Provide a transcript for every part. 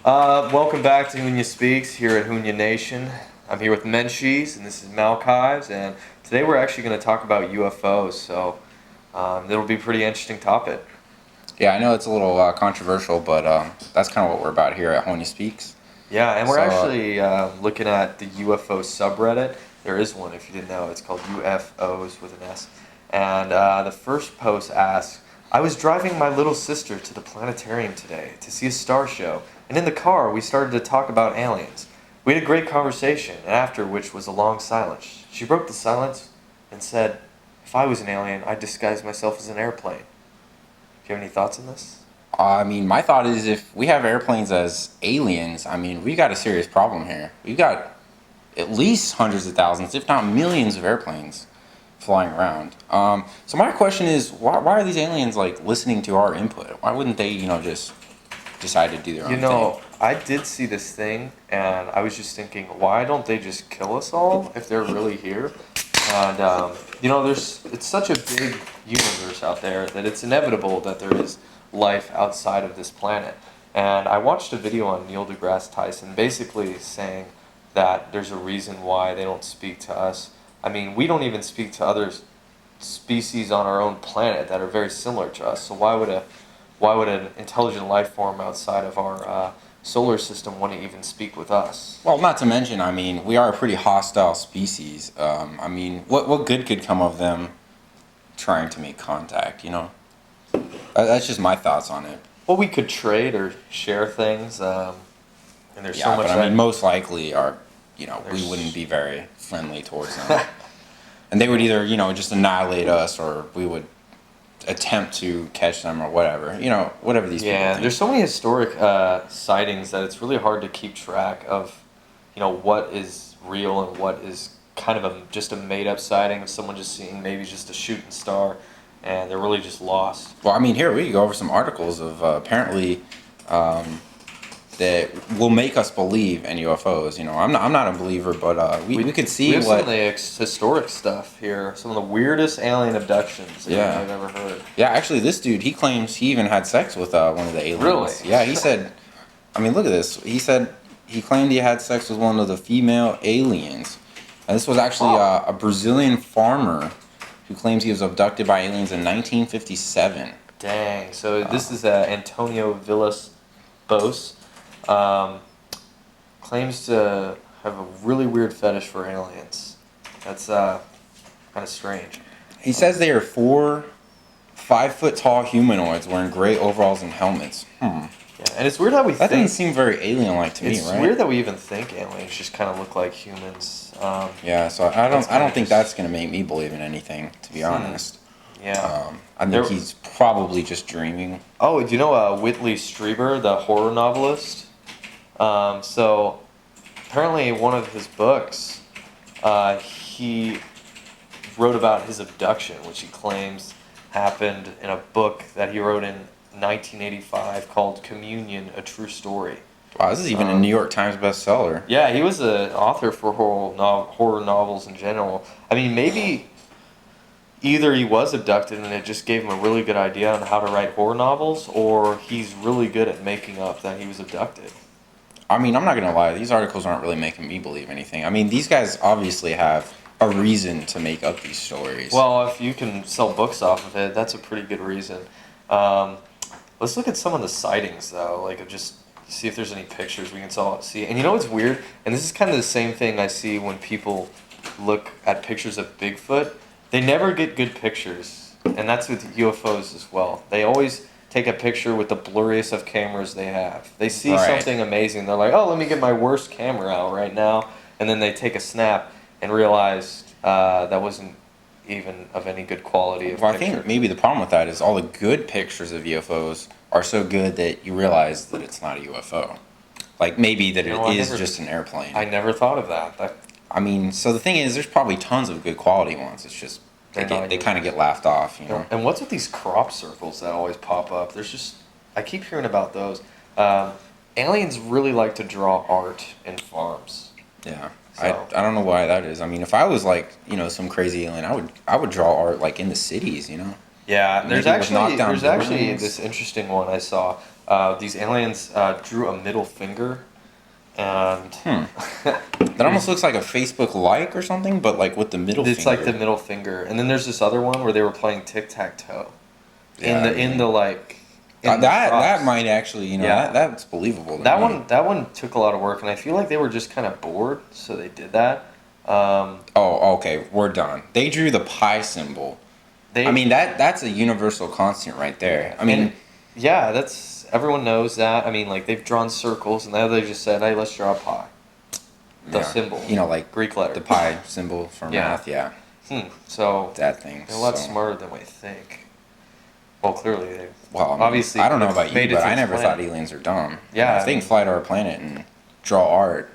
Welcome back to Hunya Speaks here at Hunya Nation. I'm here with Menchie's, and this is Malchives, and today we're actually going to talk about UFOs, so it'll be a pretty interesting topic. Yeah, I know it's a little controversial, but that's kind of what we're about here at Honya Speaks. Yeah, and we're So, actually looking at the UFO subreddit. There is one, if you didn't know. It's called UFOs with an S. And the first post asks, I was driving my little sister to the planetarium today to see a star show, and in the car we started to talk about aliens. We had a great conversation, after which was a long silence. She broke the silence and said, if I was an alien, I'd disguise myself as an airplane. Do you have any thoughts on this? I mean, my thought is if we have airplanes as aliens, I mean, we got a serious problem here. We've got at least hundreds of thousands, if not millions of airplanes flying around. So my question is, why are these aliens, like, listening to our input? Why wouldn't they, just decide to do their own thing? I did see this thing, and I was just thinking, why don't they just kill us all if they're really here? And it's such a big universe out there that it's inevitable that there is life outside of this planet. And I watched a video on Neil deGrasse Tyson basically saying that there's a reason why they don't speak to us. I mean, we don't even speak to other species on our own planet that are very similar to us. So why would an intelligent life form outside of our solar system want to even speak with us? Well, not to mention, I mean, we are a pretty hostile species. I mean, what good could come of them trying to make contact, That's just my thoughts on it. Well, we could trade or share things, and there's so much. But I mean, most likely, we wouldn't be very friendly towards them, and they would either, just annihilate us, or we would attempt to catch them, or whatever. Whatever these people think. There's so many historic sightings that it's really hard to keep track of, what is real and what is kind of just a made-up sighting of someone just seeing maybe just a shooting star, and they're really just lost. Well, I mean, here we go over some articles of apparently that will make us believe in UFOs. I'm not a believer, but we could see some of the historic stuff here. Some of the weirdest alien abductions that I've ever heard. Yeah, actually, this dude, he claims he even had sex with one of the aliens. Really? Yeah, he said. I mean, look at this. He said he claimed he had sex with one of the female aliens, and this was actually a Brazilian farmer who claims he was abducted by aliens in 1957. Dang. So this is Antonio Villas Bos. Claims to have a really weird fetish for aliens. That's kind of strange. He says they are 4 5-foot-tall humanoids wearing gray overalls and helmets. Yeah, and it's weird how that doesn't seem very alien-like to me, right? It's weird that we even think aliens just kind of look like humans. So I don't think that's going to make me believe in anything, to be honest. Yeah. I think he's probably just dreaming. Oh, do you know Whitley Strieber, the horror novelist? So apparently one of his books, he wrote about his abduction, which he claims happened in a book that he wrote in 1985 called Communion, A True Story. Wow, this is even a New York Times bestseller. Yeah, he was an author for horror novels in general. I mean, maybe either he was abducted and it just gave him a really good idea on how to write horror novels, or he's really good at making up that he was abducted. I mean, I'm not going to lie. These articles aren't really making me believe anything. I mean, these guys obviously have a reason to make up these stories. Well, if you can sell books off of it, that's a pretty good reason. Let's look at some of the sightings, though, like just see if there's any pictures we can see. And you know what's weird? And this is kind of the same thing I see when people look at pictures of Bigfoot. They never get good pictures, and that's with UFOs as well. They always take a picture with the blurriest of cameras they have. They see something amazing. They're like, oh, let me get my worst camera out right now. And then they take a snap and realize that wasn't even of any good quality. I think maybe the problem with that is all the good pictures of UFOs are so good that you realize that it's not a UFO. Like maybe that it is just an airplane. I never thought of that. I mean, so the thing is, there's probably tons of good quality ones. It's just they kind of get laughed off, And what's with these crop circles that always pop up? I keep hearing about those. Aliens really like to draw art in farms. Yeah. So. I don't know why that is. I mean, if I was like, some crazy alien, I would draw art like in the cities, Yeah, there's actually this interesting one I saw. these aliens drew a middle finger, and That almost looks like a Facebook like or something, but like with the middle it's finger. like the middle finger. And then there's this other one where they were playing tic tac toe Yeah, in the like. In the that props. might actually, you know, Yeah. that's believable. to That me. one took a lot of work, and I feel like they were just kind of bored, so they did that. Oh, okay, we're done. They drew the pi symbol. They, I mean that's a universal constant right there. I mean, and, yeah, that's everyone knows that. I mean, like they've drawn circles, and now they just said, "Hey, let's draw a pi." The yeah, symbol, you know, like Greek letter, the pi symbol for Yeah. math. Yeah, So that thing. they're a lot so. smarter than we think. Well, clearly they. Well, I mean, obviously, I don't know could've about you, made it but to I this never planet. thought aliens are dumb. Yeah, If they I can mean- fly to our planet and draw art,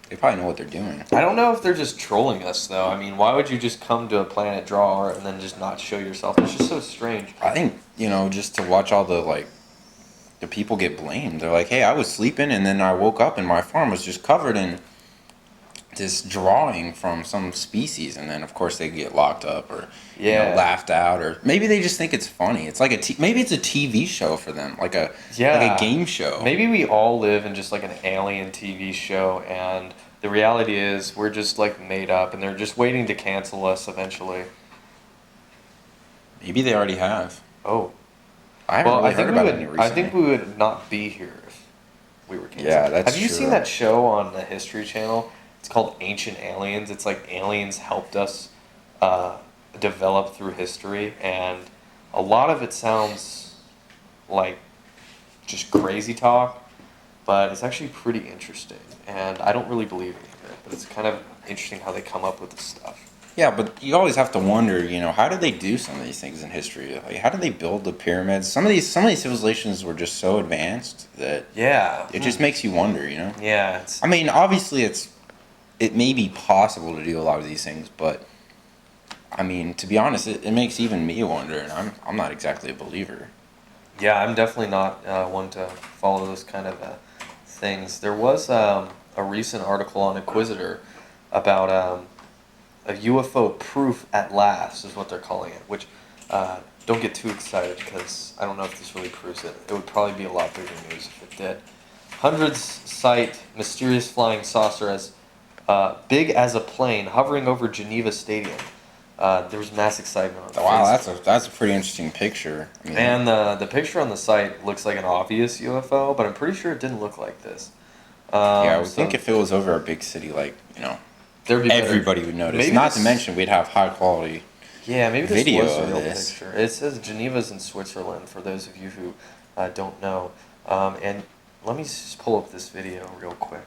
they probably know what they're doing. I don't know if they're just trolling us though. I mean, why would you just come to a planet, draw art, and then just not show yourself? It's just so strange. I think, you know, just to watch all the people get blamed. They're like, hey, I was sleeping and then I woke up and my farm was just covered in this drawing from some species, and then of course they get locked up or you know, Yeah. laughed out, or maybe they just think it's funny. It's like maybe it's a TV show for them, like a game show. Maybe we all live in just like an alien TV show, and the reality is we're just like made up, and they're just waiting to cancel us eventually. Maybe they already have. Oh, I haven't well, really I think heard we about would. any recently. I think we would not be here if we were canceled. Yeah, that's Have you true. seen that show on the History Channel? It's called Ancient Aliens. It's like aliens helped us develop through history, and a lot of it sounds like just crazy talk, but it's actually pretty interesting. And I don't really believe any of it, but it's kind of interesting how they come up with this stuff. Yeah, but you always have to wonder, you know, how did they do some of these things in history? Like, how did they build the pyramids? Some of these civilizations were just so advanced that Yeah. it just makes you wonder, you know. Yeah. It's, I mean, obviously, it may be possible to do a lot of these things, but I mean, to be honest, it makes even me wonder, and I'm not exactly a believer. yeah, I'm definitely not one to follow those kind of things. There was a recent article on Inquisitor about a UFO proof at last, is what they're calling it, which don't get too excited because I don't know if this really proves it. It would probably be a lot bigger news if it did. Hundreds cite mysterious flying saucer as big as a plane hovering over Geneva Stadium. There was mass excitement on Wow, Facebook. that's a pretty interesting picture. I mean, And the picture on the site looks like an obvious UFO, but I'm pretty sure it didn't look like this. yeah, I would So think if it was over a big city, like, you know, there'd be better- everybody would notice. Maybe Not this- to mention, we'd have high quality. Yeah, maybe this video was a of real this. picture. It says Geneva's in Switzerland, for those of you who don't know. And let me just pull up this video real quick.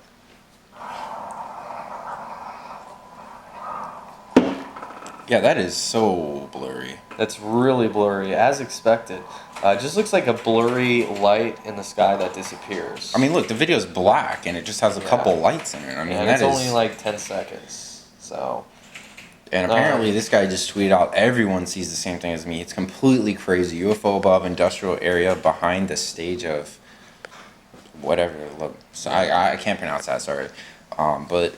Yeah, that is so blurry. That's really blurry, as expected. It just looks like a blurry light in the sky that disappears. I mean, look, the video's black and it just has a Yeah. couple lights in it. I mean, and that it's is. only like 10 seconds. So, And apparently, this guy just tweeted out, everyone sees the same thing as me. It's completely crazy. UFO above industrial area behind the stage of whatever. Look, so I can't pronounce that, sorry. But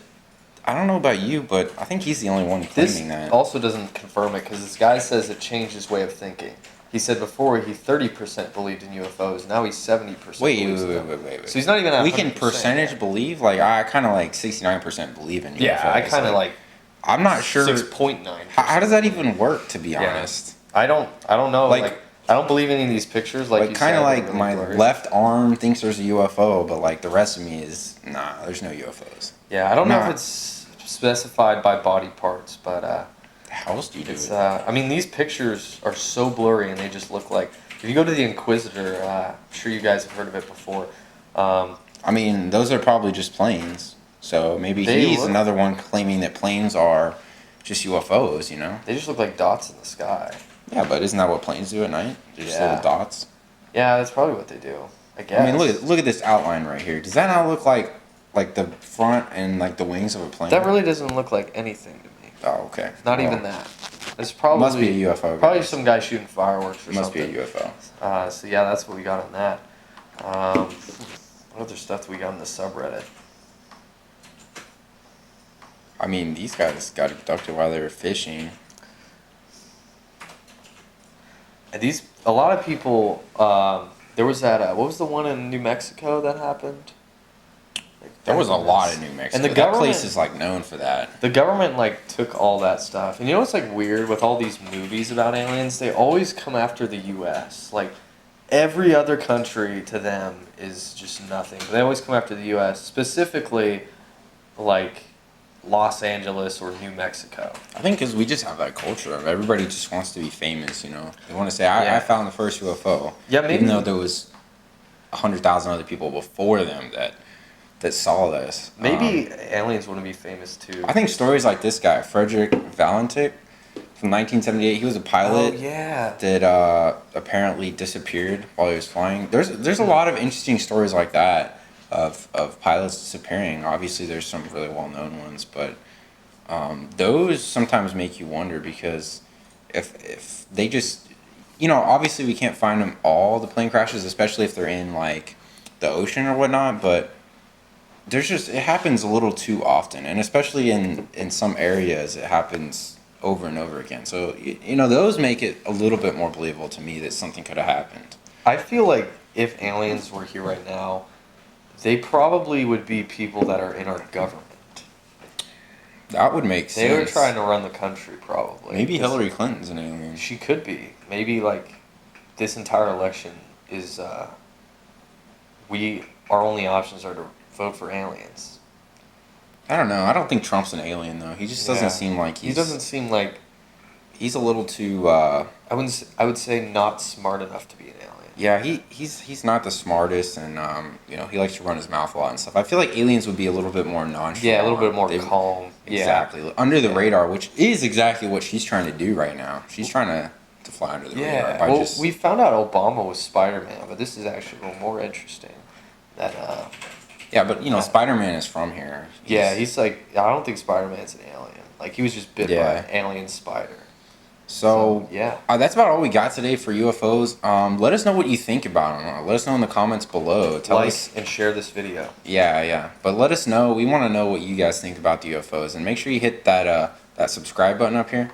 I don't know about you, but I think he's the only one this claiming that. also doesn't confirm it because this guy says it changed his way of thinking. He said before he 30% believed in UFOs, now he's 70%. Wait, believes in them. wait. So he's not even at We can 100% percentage yet. believe? Like, I kind of like 69% believe in UFOs. Yeah, I kind of like I'm not sure. 6.9. How does that even work, to be Yeah. honest? I don't know. Like- Like, I don't believe any of these pictures. Like you kind said, of they're like really my blurry. left arm thinks there's a UFO, but like the rest of me is, nah, there's no UFOs. Yeah, I don't know Nah. if it's specified by body parts, but How else do you do it's. it? I mean, these pictures are so blurry, and they just look like. If you go to the Inquisitor, I'm sure you guys have heard of it before. I mean, those are probably just planes. So maybe They he's look- another one claiming that planes are just UFOs, you know? They just look like dots in the sky. Yeah, but isn't that what planes do at night? They're just Yeah. little dots. Yeah, that's probably what they do. I guess. I mean, look at this outline right here. Does that not look like the front and like the wings of a plane? That really doesn't look like anything to me. Oh, okay. Not Well, even that. It's probably Must be a UFO. Probably guys. some guy shooting fireworks or Must something. be a UFO. So yeah, that's what we got on that. What other stuff do we got on the subreddit? I mean, these guys got abducted while they were fishing. And a lot of people There was that. What was the one in New Mexico that happened? There was a Back in lot this- in New Mexico. And the That government place is like known for that. The government like took all that stuff, and you know what's like weird with all these movies about aliens? They always come after the U.S. Like every other country to them is just nothing. But they always come after the U.S. specifically, like Los Angeles or New Mexico. I think because we just have that culture of everybody just wants to be famous, you know. They want to say, I Yeah. found the first UFO. Yeah, maybe. Even though there was 100,000 other people before them that saw this. Maybe aliens want to be famous too. I think stories like this guy, Frederick Valentik, from 1978, he was a pilot. Oh yeah. That apparently disappeared while he was flying. There's a lot of interesting stories like that of pilots disappearing. Obviously, there's some really well known ones, but those sometimes make you wonder because if they just, you know, obviously we can't find them all, the plane crashes, especially if they're in like the ocean or whatnot, but there's just, it happens a little too often, and especially in some areas it happens over and over again. So you know, those make it a little bit more believable to me that something could have happened. I feel like if aliens were here right now, they probably would be people that are in our government. That would make sense. They were trying to run the country, probably. Maybe Hillary Clinton's an alien. She could be. Maybe like this entire election is our only options are to vote for aliens. I don't know. I don't think Trump's an alien though. He just doesn't Yeah. seem like He doesn't seem like, He's a little too. I would say not smart enough to be an alien. Yeah, he's not the smartest, and you know, he likes to run his mouth a lot and stuff. I feel like aliens would be a little bit more nonchalant. Yeah, a little bit more They- calm. Exactly, under the radar, which is exactly what she's trying to do right now. She's trying to fly under the radar Yeah. by Well, just. we found out Obama was Spider-Man, but this is actually a little more interesting. That Yeah, but you know, Spider-Man is from here. yeah, he's like, I don't think Spider-Man's an alien. Like he was just bit by Yeah. an alien spider. So yeah. that's about all we got today for UFOs. Let us know what you think about them. Let us know in the comments below. Tell Like us. and share this video. Yeah. But let us know. We want to know what you guys think about the UFOs, and make sure you hit that subscribe button up here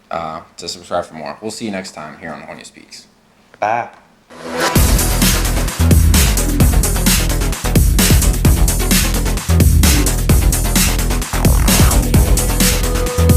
to subscribe for more. We'll see you next time here on Horny Speaks. Bye.